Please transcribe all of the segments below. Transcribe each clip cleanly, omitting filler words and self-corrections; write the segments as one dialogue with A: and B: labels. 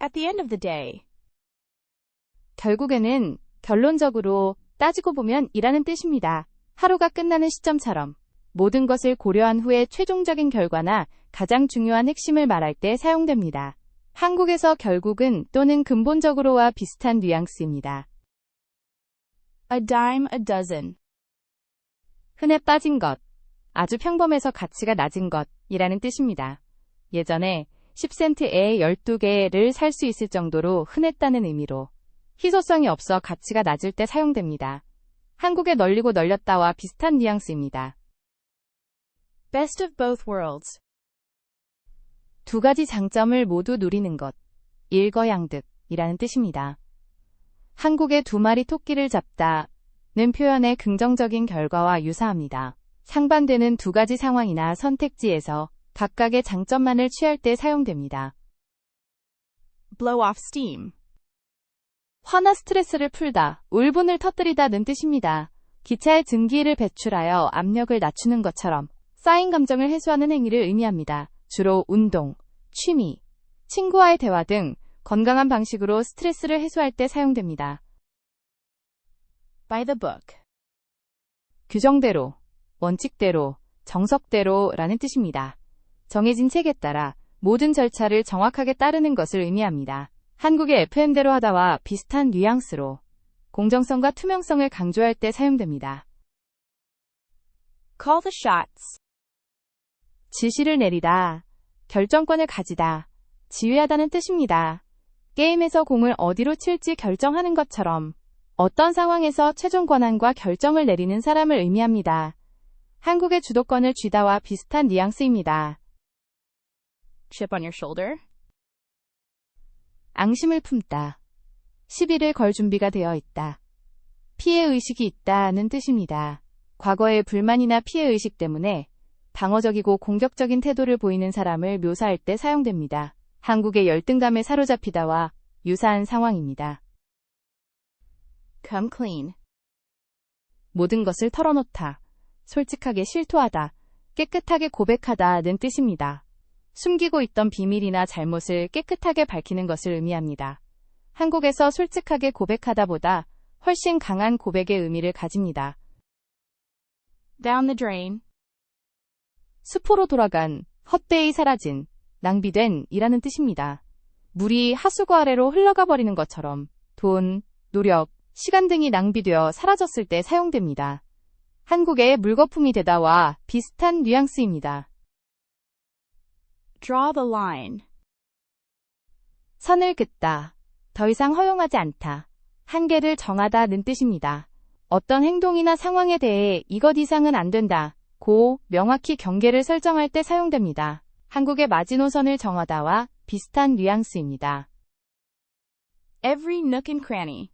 A: at the end of the day.
B: 결국에는 결론적으로 따지고 보면 이라는 뜻입니다. 하루가 끝나는 시점처럼 모든 것을 고려한 후에 최종적인 결과나 가장 중요한 핵심을 말할 때 사용됩니다. 한국에서 결국은 또는 근본적으로와 비슷한 뉘앙스입니다.
A: A dime a dozen.
B: 흔해 빠진 것, 아주 평범해서 가치가 낮은 것이라는 뜻입니다. 예전에 10센트에 12개를 살 수 있을 정도로 흔했다는 의미로 희소성이 없어 가치가 낮을 때 사용됩니다. 한국의 널리고 널렸다와 비슷한 뉘앙스입니다.
A: Best of both worlds.
B: 두 가지 장점을 모두 누리는 것, 일거양득이라는 뜻입니다. 한국의 두 마리 토끼를 잡다는 표현의 긍정적인 결과와 유사합니다. 상반되는 두 가지 상황이나 선택지에서 각각의 장점만을 취할 때 사용됩니다.
A: Blow off steam.
B: 화나 스트레스를 풀다, 울분을 터뜨리다는 뜻입니다. 기차의 증기를 배출하여 압력을 낮추는 것처럼 쌓인 감정을 해소하는 행위를 의미합니다. 주로 운동, 취미, 친구와의 대화 등 건강한 방식으로 스트레스를 해소할 때 사용됩니다.
A: By the book.
B: 규정대로, 원칙대로, 정석대로라는 뜻입니다. 정해진 책에 따라 모든 절차를 정확하게 따르는 것을 의미합니다. 한국의 FM대로 하다와 비슷한 뉘앙스로 공정성과 투명성을 강조할 때 사용됩니다.
A: Call the shots.
B: 지시를 내리다, 결정권을 가지다, 지휘하다는 뜻입니다. 게임에서 공을 어디로 칠지 결정하는 것처럼 어떤 상황에서 최종 권한과 결정을 내리는 사람을 의미합니다. 한국의 주도권을 쥐다와 비슷한 뉘앙스입니다.
A: Chip on your shoulder.
B: 앙심을 품다, 시비를 걸 준비가 되어 있다, 피해의식이 있다는 뜻입니다. 과거의 불만이나 피해의식 때문에 방어적이고 공격적인 태도를 보이는 사람을 묘사할 때 사용됩니다. 한국의 열등감에 사로잡히다와 유사한 상황입니다.
A: Come clean.
B: 모든 것을 털어놓다, 솔직하게 실토하다, 깨끗하게 고백하다는 뜻입니다. 숨기고 있던 비밀이나 잘못을 깨끗하게 밝히는 것을 의미합니다. 한국에서 솔직하게 고백하다보다 훨씬 강한 고백의 의미를 가집니다.
A: Down the drain.
B: 수포로 돌아간, 헛되이 사라진, 낭비된 이라는 뜻입니다. 물이 하수구 아래로 흘러가 버리는 것처럼 돈, 노력, 시간 등이 낭비되어 사라졌을 때 사용됩니다. 한국의 물거품이 되다와 비슷한 뉘앙스입니다.
A: Draw the line.
B: 선을 긋다, 더 이상 허용하지 않다, 한계를 정하다는 뜻입니다. 어떤 행동이나 상황에 대해 이것 이상은 안 된다, 고 명확히 경계를 설정할 때 사용됩니다. 한국의 마지노선을 정하다와 비슷한 뉘앙스입니다.
A: Every nook and cranny.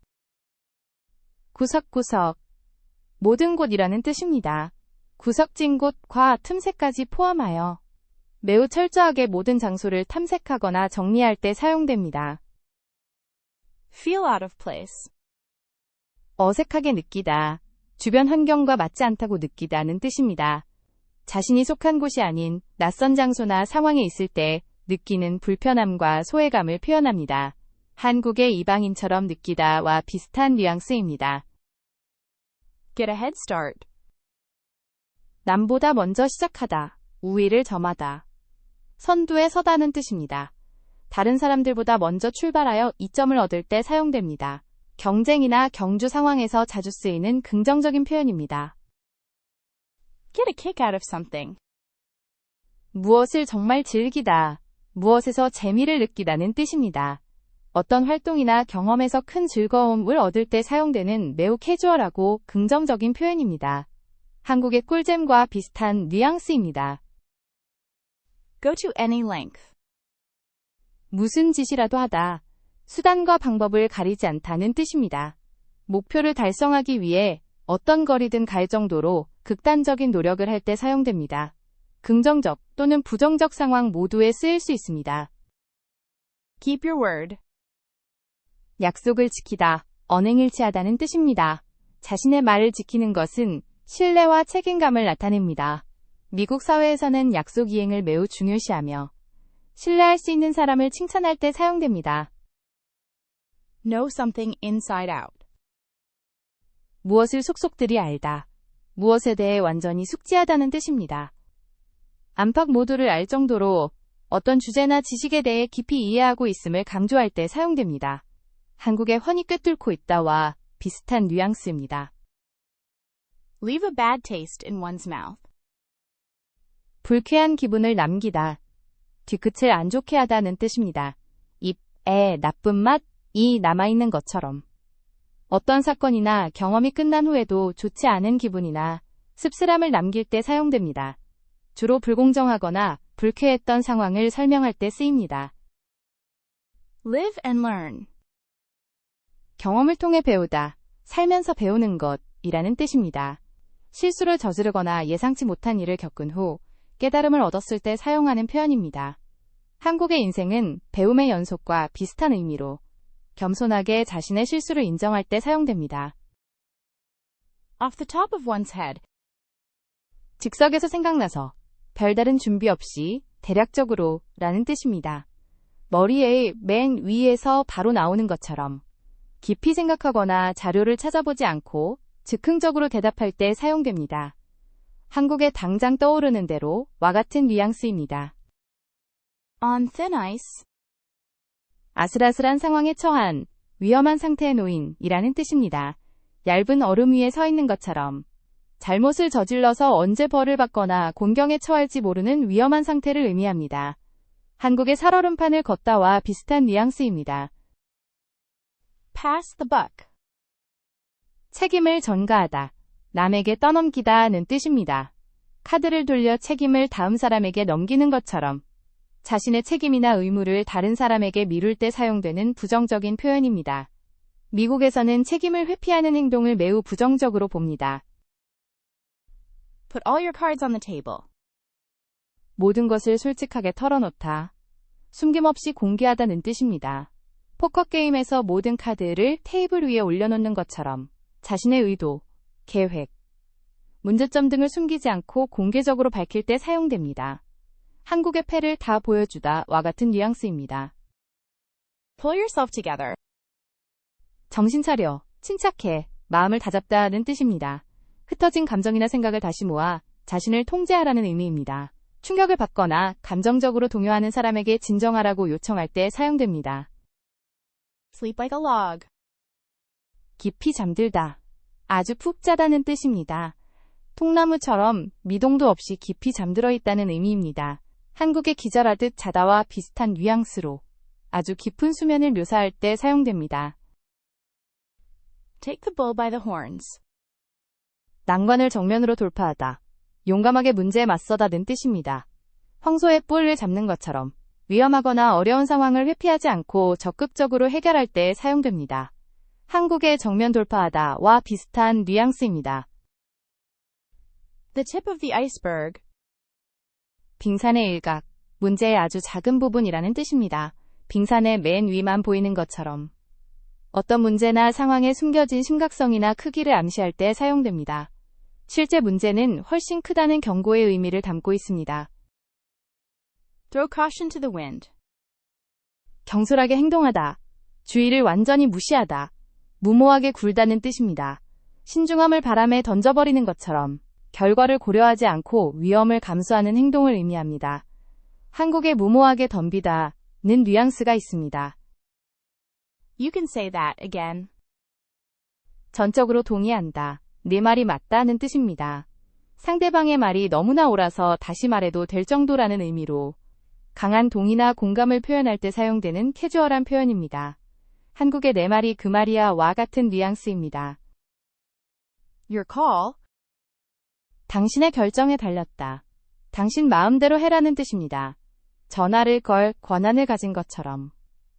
B: 구석구석, 모든 곳이라는 뜻입니다. 구석진 곳과 틈새까지 포함하여 매우 철저하게 모든 장소를 탐색하거나 정리할 때 사용됩니다.
A: Feel out of place.
B: 어색하게 느끼다, 주변 환경과 맞지 않다고 느끼다는 뜻입니다. 자신이 속한 곳이 아닌 낯선 장소나 상황에 있을 때 느끼는 불편함과 소외감을 표현합니다. 한국의 이방인처럼 느끼다와 비슷한 뉘앙스입니다.
A: Get a head start.
B: 남보다 먼저 시작하다, 우위를 점하다, 선두에 서다는 뜻입니다. 다른 사람들보다 먼저 출발하여 이점을 얻을 때 사용됩니다. 경쟁이나 경주 상황에서 자주 쓰이는 긍정적인 표현입니다.
A: Get a kick out of something.
B: 무엇을 정말 즐기다, 무엇에서 재미를 느끼다는 뜻입니다. 어떤 활동이나 경험에서 큰 즐거움을 얻을 때 사용되는 매우 캐주얼하고 긍정적인 표현입니다. 한국의 꿀잼과 비슷한 뉘앙스입니다.
A: Go to any length.
B: 무슨 짓이라도 하다, 수단과 방법을 가리지 않다는 뜻입니다. 목표를 달성하기 위해 어떤 거리든 갈 정도로 극단적인 노력을 할 때 사용됩니다. 긍정적 또는 부정적 상황 모두에 쓰일 수 있습니다.
A: Keep your word.
B: 약속을 지키다, 언행일치하다는 뜻입니다. 자신의 말을 지키는 것은 신뢰와 책임감을 나타냅니다. 미국 사회에서는 약속 이행을 매우 중요시하며 신뢰할 수 있는 사람을 칭찬할 때 사용됩니다.
A: Know something inside out.
B: 무엇을 속속들이 알다. 무엇에 대해 완전히 숙지하다는 뜻입니다. 안팎 모두를 알 정도로 어떤 주제나 지식에 대해 깊이 이해하고 있음을 강조할 때 사용됩니다. 한국에 훤히 꿰뚫고 있다와 비슷한 뉘앙스입니다.
A: Leave a bad taste in one's mouth.
B: 불쾌한 기분을 남기다. 뒤끝을 안 좋게 하다는 뜻입니다. 입에 나쁜 맛이 남아있는 것처럼. 어떤 사건이나 경험이 끝난 후에도 좋지 않은 기분이나 씁쓸함을 남길 때 사용됩니다. 주로 불공정하거나 불쾌했던 상황을 설명할 때 쓰입니다.
A: Live and learn.
B: 경험을 통해 배우다, 살면서 배우는 것이라는 뜻입니다. 실수를 저지르거나 예상치 못한 일을 겪은 후 깨달음을 얻었을 때 사용하는 표현입니다. 한국의 인생은 배움의 연속과 비슷한 의미로 겸손하게 자신의 실수를 인정할 때 사용됩니다.
A: Off the top of one's head.
B: 즉석에서 생각나서, 별다른 준비 없이, 대략적으로 라는 뜻입니다. 머리의 맨 위에서 바로 나오는 것처럼 깊이 생각하거나 자료를 찾아보지 않고 즉흥적으로 대답할 때 사용됩니다. 한국에 당장 떠오르는 대로 와 같은 뉘앙스입니다.
A: On thin ice.
B: 아슬아슬한 상황에 처한, 위험한 상태에 놓인이라는 뜻입니다. 얇은 얼음 위에 서 있는 것처럼 잘못을 저질러서 언제 벌을 받거나 곤경에 처할지 모르는 위험한 상태를 의미합니다. 한국의 살얼음판을 걷다와 비슷한 뉘앙스입니다.
A: Pass the buck.
B: 책임을 전가하다, 남에게 떠넘기다는 뜻입니다. 카드를 돌려 책임을 다음 사람에게 넘기는 것처럼 자신의 책임이나 의무를 다른 사람에게 미룰 때 사용되는 부정적인 표현입니다. 미국에서는 책임을 회피하는 행동을 매우 부정적으로 봅니다.
A: Put all your cards on the table.
B: 모든 것을 솔직하게 털어놓다, 숨김없이 공개하다는 뜻입니다. 포커 게임에서 모든 카드를 테이블 위에 올려놓는 것처럼 자신의 의도, 계획, 문제점 등을 숨기지 않고 공개적으로 밝힐 때 사용됩니다. 한국의 패를 다 보여주다와 같은 뉘앙스입니다.
A: Pull yourself together.
B: 정신 차려, 침착해, 마음을 다잡다는 뜻입니다. 흩어진 감정이나 생각을 다시 모아 자신을 통제하라는 의미입니다. 충격을 받거나 감정적으로 동요하는 사람에게 진정하라고 요청할 때 사용됩니다.
A: Sleep like a log.
B: 깊이 잠들다, 아주 푹 자다는 뜻입니다. 통나무처럼 미동도 없이 깊이 잠들어 있다는 의미입니다. 한국의 기절하듯 자다와 비슷한 뉘앙스로 아주 깊은 수면을 묘사할 때 사용됩니다.
A: Take the bull by the horns.
B: 난관을 정면으로 돌파하다, 용감하게 문제에 맞서다는 뜻입니다. 황소의 뿔을 잡는 것처럼 위험하거나 어려운 상황을 회피하지 않고 적극적으로 해결할 때 사용됩니다. 한국의 정면 돌파하다와 비슷한 뉘앙스입니다.
A: The tip of the iceberg.
B: 빙산의 일각, 문제의 아주 작은 부분이라는 뜻입니다. 빙산의 맨 위만 보이는 것처럼 어떤 문제나 상황에 숨겨진 심각성이나 크기를 암시할 때 사용됩니다. 실제 문제는 훨씬 크다는 경고의 의미를 담고 있습니다.
A: Throw caution to the wind.
B: 경솔하게 행동하다, 주의를 완전히 무시하다, 무모하게 굴다는 뜻입니다. 신중함을 바람에 던져버리는 것처럼 결과를 고려하지 않고 위험을 감수하는 행동을 의미합니다. 한국에 무모하게 덤비다는 뉘앙스가 있습니다.
A: You can say that again.
B: 전적으로 동의한다, 네 말이 맞다는 뜻입니다. 상대방의 말이 너무나 옳아서 다시 말해도 될 정도라는 의미로 강한 동의나 공감을 표현할 때 사용되는 캐주얼한 표현입니다. 한국의 내 말이 그 말이야와 같은 뉘앙스입니다.
A: Your call.
B: 당신의 결정에 달렸다, 당신 마음대로 해라는 뜻입니다. 전화를 걸 권한을 가진 것처럼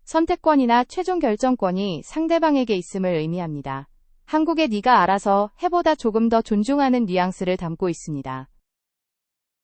B: 선택권이나 최종 결정권이 상대방에게 있음을 의미합니다. 한국의 네가 알아서 해보다 조금 더 존중하는 뉘앙스를 담고 있습니다.